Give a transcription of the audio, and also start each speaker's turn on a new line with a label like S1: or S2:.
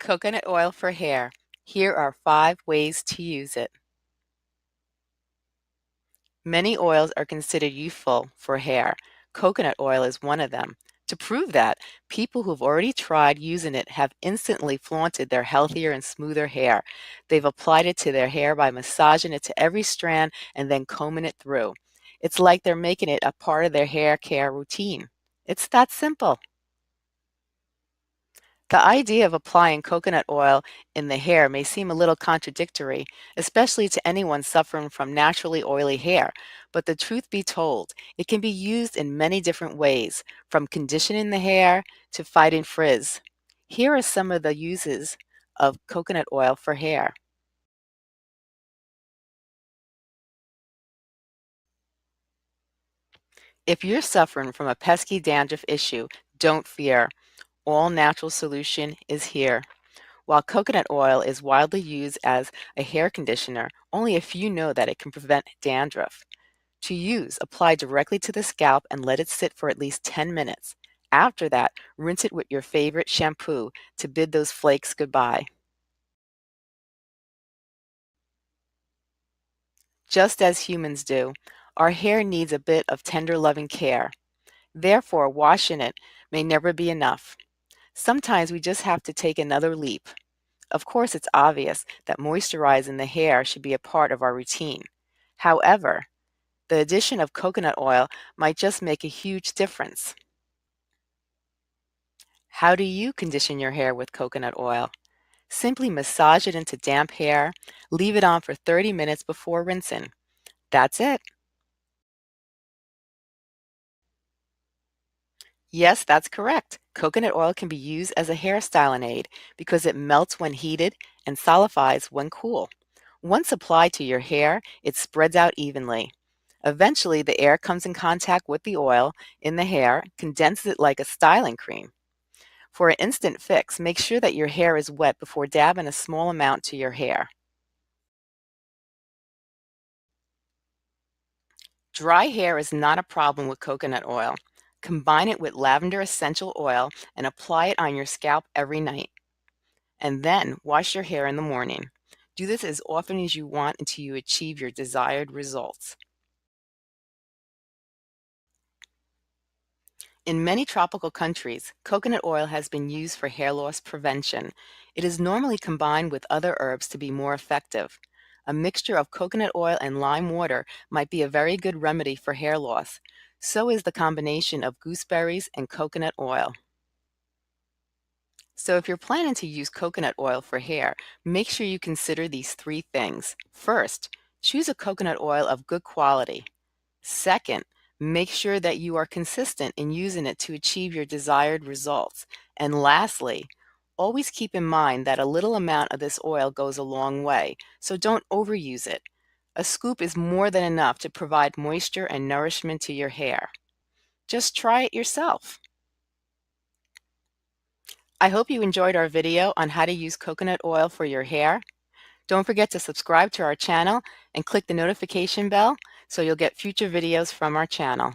S1: Coconut oil for hair. Here are 5 ways to use it. Many oils are considered youthful for hair. Coconut oil is one of them. To prove that, people who've already tried using it have instantly flaunted their healthier and smoother hair. They've applied it to their hair by massaging it to every strand and then combing it through. It's like they're making it a part of their hair care routine. It's that simple. The idea of applying coconut oil in the hair may seem a little contradictory, especially to anyone suffering from naturally oily hair, but the truth be told, it can be used in many different ways, from conditioning the hair to fighting frizz. Here are some of the uses of coconut oil for hair. If you're suffering from a pesky dandruff issue, don't fear. All natural solution is here. While coconut oil is widely used as a hair conditioner, only a few know that it can prevent dandruff. To use, apply directly to the scalp and let it sit for at least 10 minutes. After that, rinse it with your favorite shampoo to bid those flakes goodbye. Just as humans do, our hair needs a bit of tender loving care. Therefore, washing it may never be enough. Sometimes we just have to take another leap. Of course, it's obvious that moisturizing the hair should be a part of our routine. However, the addition of coconut oil might just make a huge difference. How do you condition your hair with coconut oil? Simply massage it into damp hair, leave it on for 30 minutes before rinsing. That's it. Yes, that's correct. Coconut oil can be used as a hairstyling aid because it melts when heated and solidifies when cool. Once applied to your hair, it spreads out evenly. Eventually, the air comes in contact with the oil in the hair, condenses it like a styling cream. For an instant fix, make sure that your hair is wet before dabbing a small amount to your hair. Dry hair is not a problem with coconut oil. Combine it with lavender essential oil and apply it on your scalp every night. And then wash your hair in the morning. Do this as often as you want until you achieve your desired results. In many tropical countries, coconut oil has been used for hair loss prevention. It is normally combined with other herbs to be more effective. A mixture of coconut oil and lime water might be a very good remedy for hair loss. So is the combination of gooseberries and coconut oil. So if you're planning to use coconut oil for hair, make sure you consider these 3 things. First, choose a coconut oil of good quality. Second, make sure that you are consistent in using it to achieve your desired results. And lastly, always keep in mind that a little amount of this oil goes a long way, so don't overuse it. A scoop is more than enough to provide moisture and nourishment to your hair. Just try it yourself. I hope you enjoyed our video on how to use coconut oil for your hair. Don't forget to subscribe to our channel and click the notification bell so you'll get future videos from our channel.